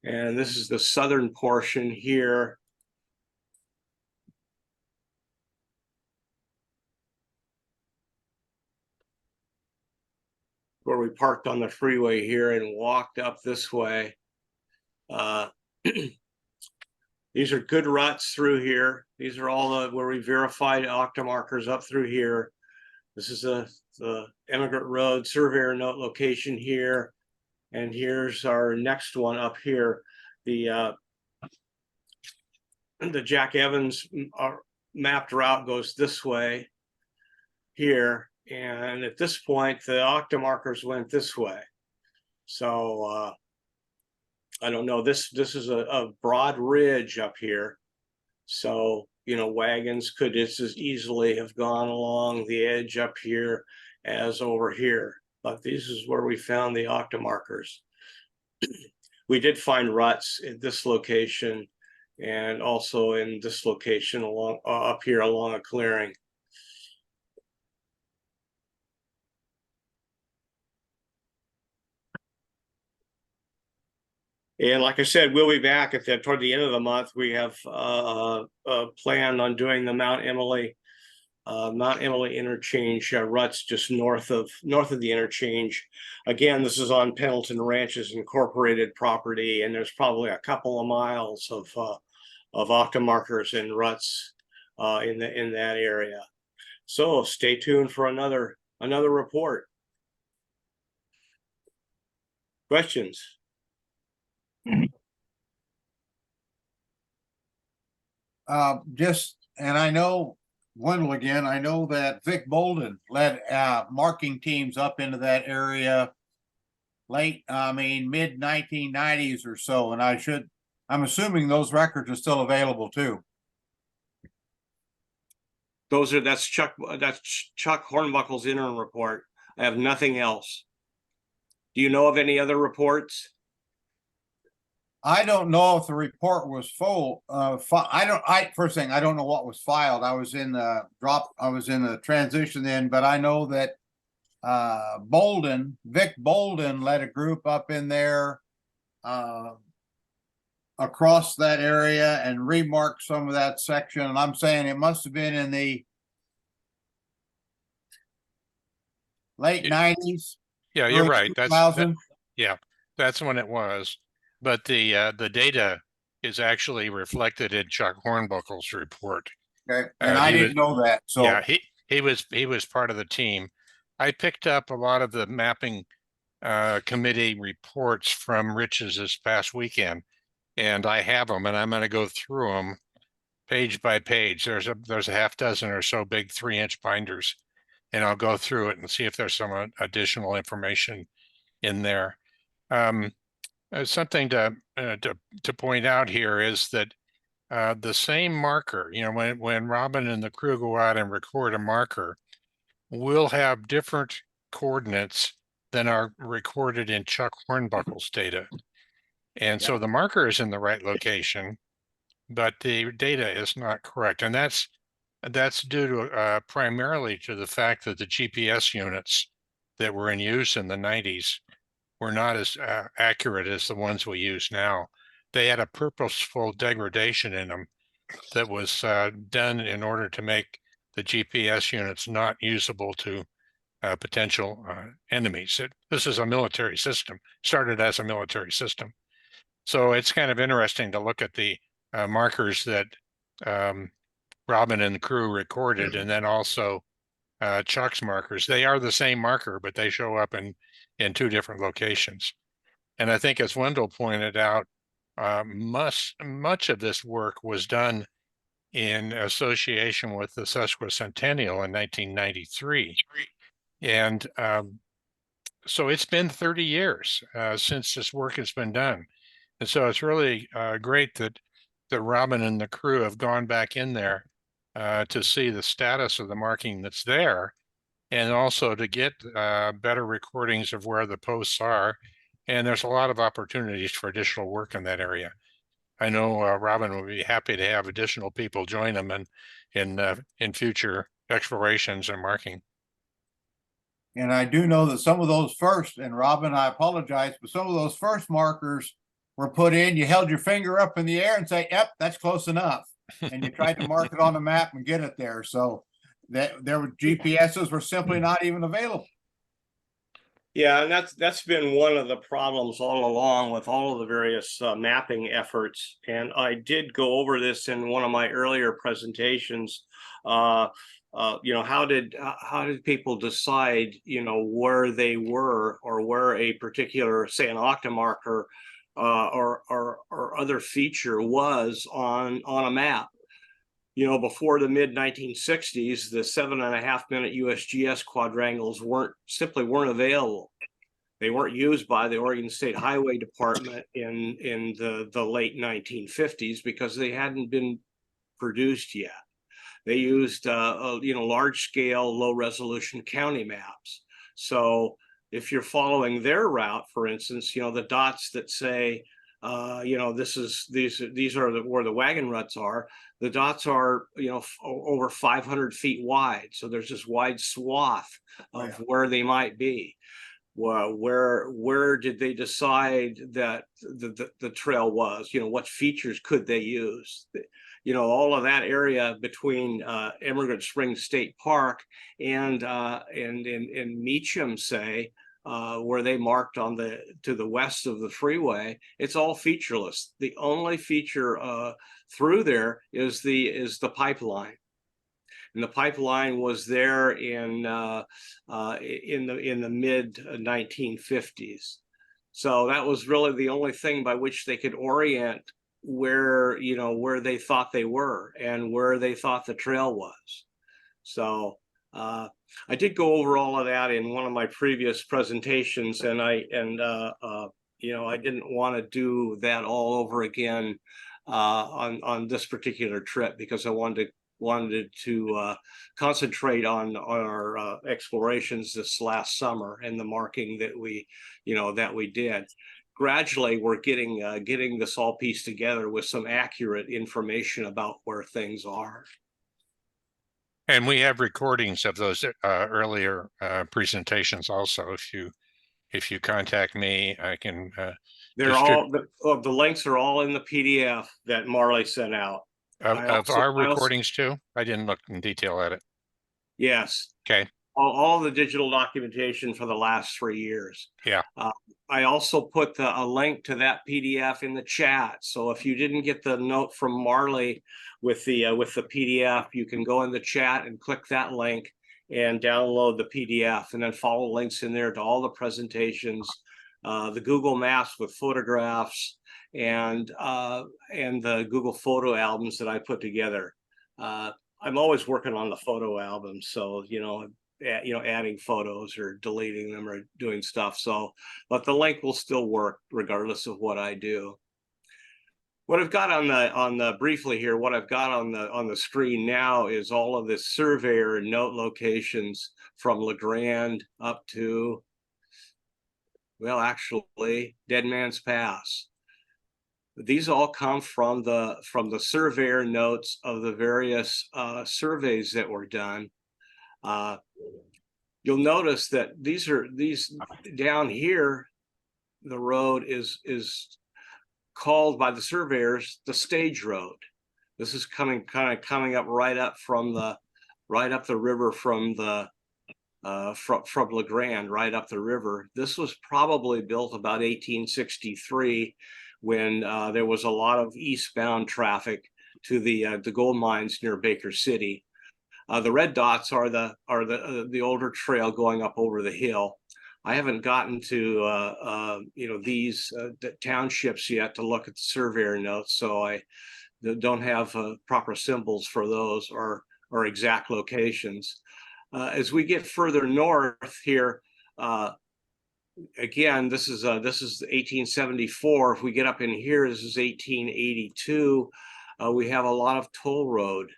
[SPEAKER 2] And this is the southern portion here. Where we parked on the freeway here and walked up this way. These are good ruts through here. These are all where we verified OCTA markers up through here. This is the Emigrant Road surveyor note location here. And here's our next one up here. The Jack Evans mapped route goes this way here. And at this point, the OCTA markers went this way. So I don't know, this is a broad ridge up here. So, you know, wagons could just as easily have gone along the edge up here as over here. But this is where we found the OCTA markers. We did find ruts at this location and also in this location along up here along a clearing. And like I said, we'll be back toward the end of the month. We have planned on doing the Mount Emily Mount Emily interchange, ruts just north of the interchange. Again, this is on Pendleton Ranches Incorporated property, and there's probably a couple of miles of OCTA markers and ruts in that area. So stay tuned for another report. Questions?
[SPEAKER 5] And I know Wendell again, I know that Vic Bolden led marking teams up into that area mid 1990s or so, and I'm assuming those records are still available too.
[SPEAKER 2] That's Chuck Hornbuckle's interim report. I have nothing else. Do you know of any other reports?
[SPEAKER 5] I don't know if the report was full. First thing, I don't know what was filed. I was in the transition then, but I know that Vic Bolden led a group up in there across that area and remarked some of that section. And I'm saying it must have been in the late 90s.
[SPEAKER 1] Yeah, you're right.
[SPEAKER 5] Yeah,
[SPEAKER 1] that's when it was. But the data is actually reflected in Chuck Hornbuckle's report.
[SPEAKER 5] okay. And I didn't know that. So
[SPEAKER 1] yeah, he was part of the team. I picked up a lot of the mapping committee reports from Rich's this past weekend, and I have them, and I'm going to go through them page by page. There's a half dozen or so big 3-inch binders, and I'll go through it and see if there's some additional information in there. Something to point out here is that the same marker, when Robin and the crew go out and record a marker, will have different coordinates than are recorded in Chuck Hornbuckle's data. And so the marker is in the right location, but the data is not correct. And that's due to primarily to the fact that the GPS units that were in use in the 90s were not as accurate as the ones we use now. They had a purposeful degradation in them that was done in order to make the GPS units not usable to potential enemies. This is a military system, started as a military system. So it's kind of interesting to look at the markers that Robin and the crew recorded, and then also Chuck's markers. They are the same marker, but they show up in two different locations. And I think, as Wendell pointed out, much of this work was done in association with the sesquicentennial in 1993. And so it's been 30 years since this work has been done. And so it's really great that Robin and the crew have gone back in there to see the status of the marking that's there, and also to get better recordings of where the posts are. And there's a lot of opportunities for additional work in that area. I know Robin would be happy to have additional people join them in future explorations and marking.
[SPEAKER 5] And I do know that some of those first, and Robin, I apologize, but some of those first markers were put in, you held your finger up in the air and say, yep, that's close enough. And you tried to mark it on the map and get it there. So there were GPSs were simply not even available.
[SPEAKER 2] Yeah, and that's been one of the problems all along with all of the various mapping efforts. And I did go over this in one of my earlier presentations. How did people decide, where they were, or where a particular, say, an OCTA marker or other feature was on a map? Before the mid 1960s, the 7.5 minute USGS quadrangles simply weren't available. They weren't used by the Oregon State Highway Department in the late 1950s because they hadn't been produced yet. They used large scale, low resolution county maps. So if you're following their route, for instance, the dots that say these are where the wagon ruts are. The dots are, over 500 feet wide. So there's this wide swath of where they might be. Well, where did they decide that the trail was? What features could they use? you know, all of that area between Immigrant Springs State Park and in Meacham, say, where they marked on to the west of the freeway, it's all featureless. The only feature through there is the pipeline. And the pipeline was there in the mid 1950s. So that was really the only thing by which they could orient where, you know, where they thought they were and where they thought the trail was. So I did go over all of that in one of my previous presentations, and you know, I didn't want to do that all over again on this particular trip, because I wanted to concentrate on our explorations this last summer and the marking that we, you know, that we did. Gradually, we're getting this all pieced together with some accurate information about where things are.
[SPEAKER 1] And we have recordings of those earlier presentations also. If you contact me, I can
[SPEAKER 2] They're all the links are all in the PDF that Marley sent out.
[SPEAKER 1] of our recordings too. I didn't look in detail at it.
[SPEAKER 2] Yes.
[SPEAKER 1] Okay.
[SPEAKER 2] All the digital documentation for the last 3 years.
[SPEAKER 1] Yeah.
[SPEAKER 2] I also put a link to that PDF in the chat. So if you didn't get the note from Marley with the PDF, you can go in the chat and click that link and download the PDF, and then follow links in there to all the presentations, the Google Maps with photographs, and the Google photo albums that I put together. I'm always working on the photo albums, so adding photos or deleting them or doing stuff. So, but the link will still work regardless of what I do. What I've got on the briefly here, what I've got on the screen now is all of the surveyor note locations from LeGrand up to, well, actually, Dead Man's Pass. These all come from the surveyor notes of the various surveys that were done. You'll notice that these down here, the road is called by the surveyors the stage road. This is coming up right up the river from LeGrand, right up the river. This was probably built about 1863, when there was a lot of eastbound traffic to the gold mines near Baker City. The red dots are the older trail going up over the hill. I haven't gotten to these townships yet to look at the surveyor notes, so I don't have proper symbols for those or exact locations. As we get further north here, again, this is 1874. If we get up in here, this is 1882. We have a lot of toll road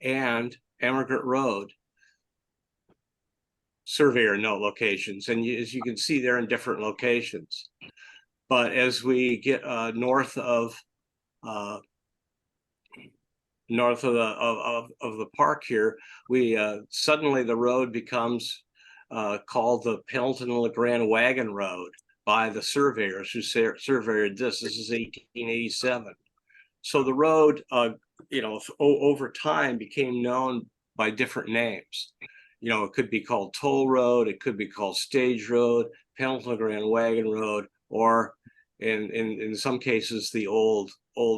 [SPEAKER 2] and Emigrant Road surveyor note locations, and as you can see, they're in different locations. But as we get north of the park here, we suddenly the road becomes called the Pendleton-LeGrand Wagon Road by the surveyors who surveyed this. This is 1887. So the road, over time became known by different names. It could be called Toll Road, it could be called Stage Road, Pendleton-LeGrand Wagon Road, or in some cases the old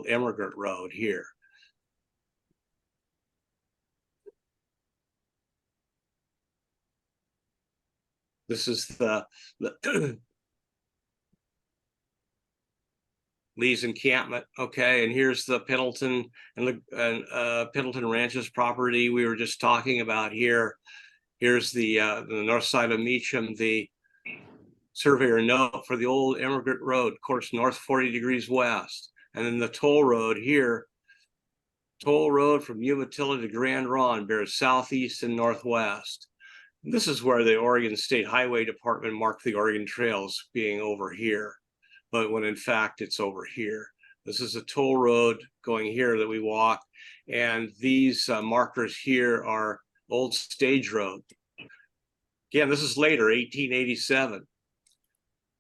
[SPEAKER 2] Emigrant Road here. This is the Lee's encampment. Okay, and here's the Pendleton and Pendleton Ranches property we were just talking about here. Here's the north side of Meacham, the surveyor note for the old Emigrant Road, course north 40 degrees west. And then the toll road here, toll road from Umatilla to Grand Ronde bears southeast and northwest. And this is where the Oregon State Highway Department marked the Oregon Trails being over here, but when in fact it's over here. This is a toll road going here that we walk, and these markers here are Old Stage Road. Again, this is later, 1887.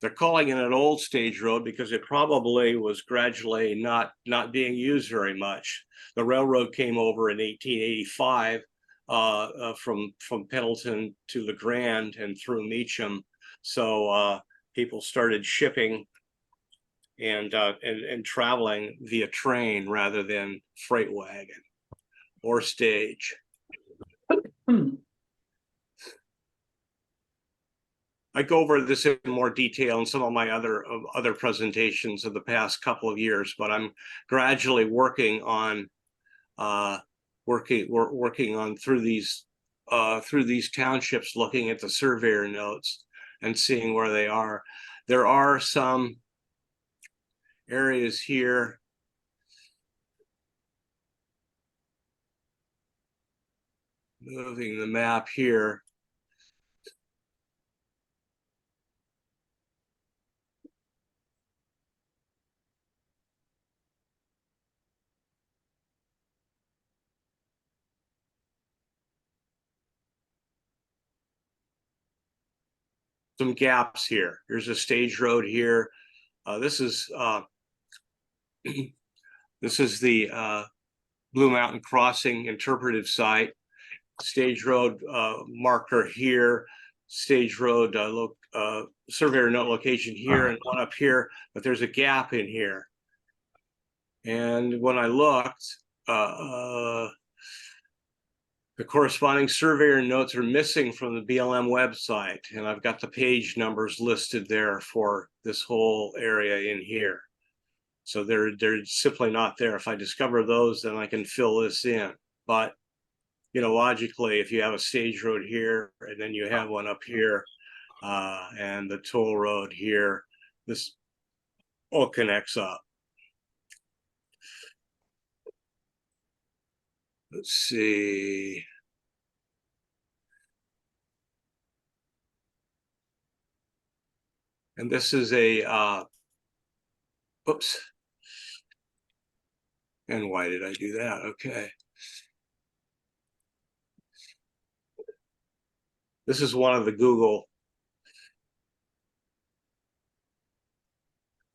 [SPEAKER 2] they're calling it an old stage road because it probably was gradually not being used very much. The railroad came over in 1885 from Pendleton to LeGrand and through Meacham. So people started shipping and traveling via train rather than freight wagon or stage. I go over this in more detail in some of my other presentations of the past couple of years, but I'm gradually working on working on through these townships, looking at the surveyor notes and seeing where they are. There are some areas here moving the map here. Some gaps here. Here's a stage road here. This is the Blue Mountain Crossing interpretive site. Stage road marker here. Stage road surveyor note location here and one up here, but there's a gap in here. And when I looked, the corresponding surveyor notes are missing from the BLM website, and I've got the page numbers listed there for this whole area in here. So they're simply not there. If I discover those, then I can fill this in. But you know, logically, if you have a stage road here and then you have one up here and the toll road here, this all connects up. Let's see. And this is a, oops. And why did I do that? Okay. This is one of the Google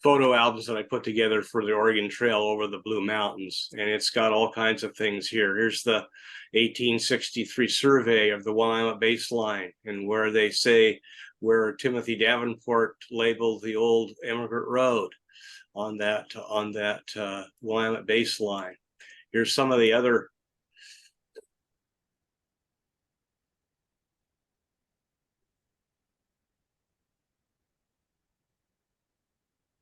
[SPEAKER 2] photo albums that I put together for the Oregon Trail over the Blue Mountains. And it's got all kinds of things here. Here's the 1863 survey of the Willamette baseline, and where they say where Timothy Davenport labeled the old Emigrant Road on that Willamette baseline. Here's some of the other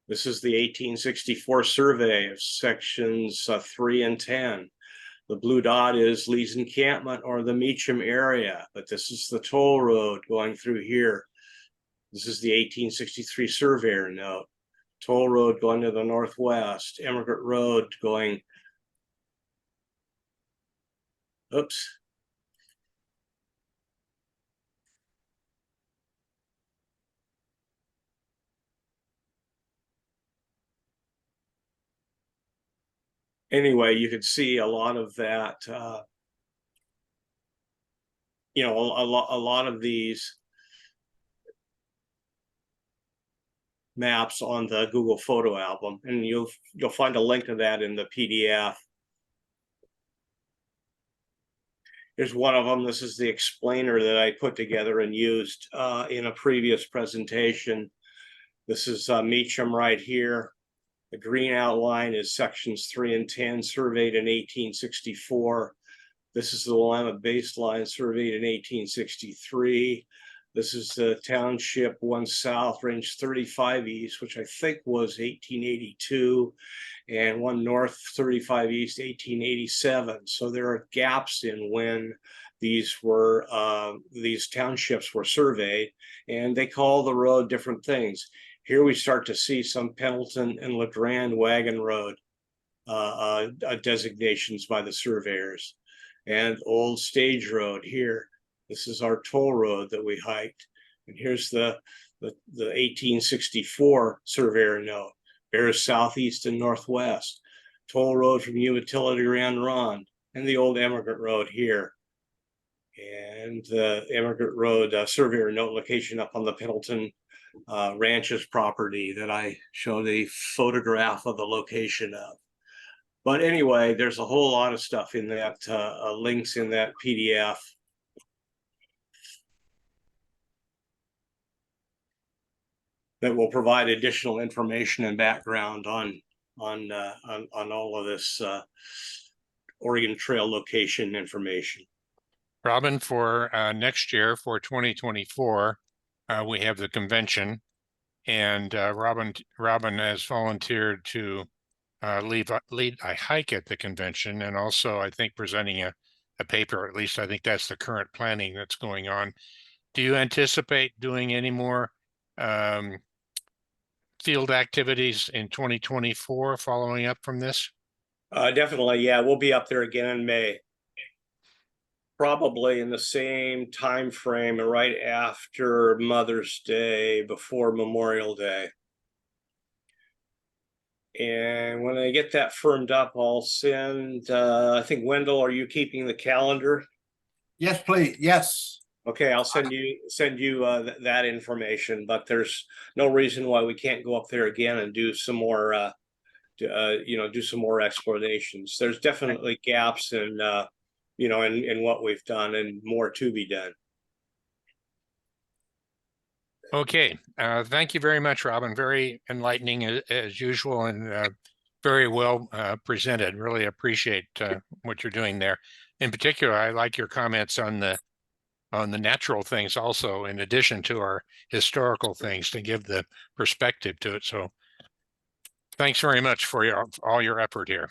[SPEAKER 2] This is the 1864 survey of sections 3 and 10. The blue dot is Lee's encampment or the Meacham area, but this is the toll road going through here. This is the 1863 surveyor note. Toll road going to the northwest, Emigrant Road going, oops. Anyway, you could see a lot of that, you know, a lot of these maps on the Google photo album, and you'll find a link to that in the PDF. Here's one of them. This is the explainer that I put together and used in a previous presentation. This is Meacham right here. The green outline is sections 3 and 10 surveyed in 1864. This is the Willamette baseline surveyed in 1863. This is the township 1 south, range 35 east, which I think was 1882, and 1 north, 35 east, 1887. So there are gaps in when these townships were surveyed, and they call the road different things. Here we start to see some Pendleton and LeGrand wagon road designations by the surveyors, and old stage road here. This is our toll road that we hiked. And here's the 1864 surveyor note. There's southeast and northwest. Toll road from Umatilla to Grand Ronde, and the old Emigrant Road here. And the Emigrant Road surveyor note location up on the Pendleton Ranch's property that I showed a photograph of the location of. But anyway, there's a whole lot of stuff in that, links in that PDF. That will provide additional information and background on all of this Oregon Trail location information.
[SPEAKER 1] Robin, for next year, for 2024, we have the convention, and Robin has volunteered to lead a hike at the convention, and also I think presenting a paper. At least I think that's the current planning that's going on. Do you anticipate doing any more field activities in 2024 following up from this?
[SPEAKER 2] Definitely, yeah, we'll be up there again in May. Probably in the same time frame, right after Mother's Day, before Memorial Day. And when I get that firmed up, I'll send, I think, Wendell, are you keeping the calendar?
[SPEAKER 5] Yes, please. Yes.
[SPEAKER 2] Okay, I'll send you that information, but there's no reason why we can't go up there again and do some more, do some more explanations. There's definitely gaps in, in what we've done, and more to be done.
[SPEAKER 1] Okay, thank you very much, Robin. Very enlightening as usual, and very well presented. Really appreciate what you're doing there. In particular, I like your comments on the natural things also, in addition to our historical things, to give the perspective to it. So thanks very much for all your effort here.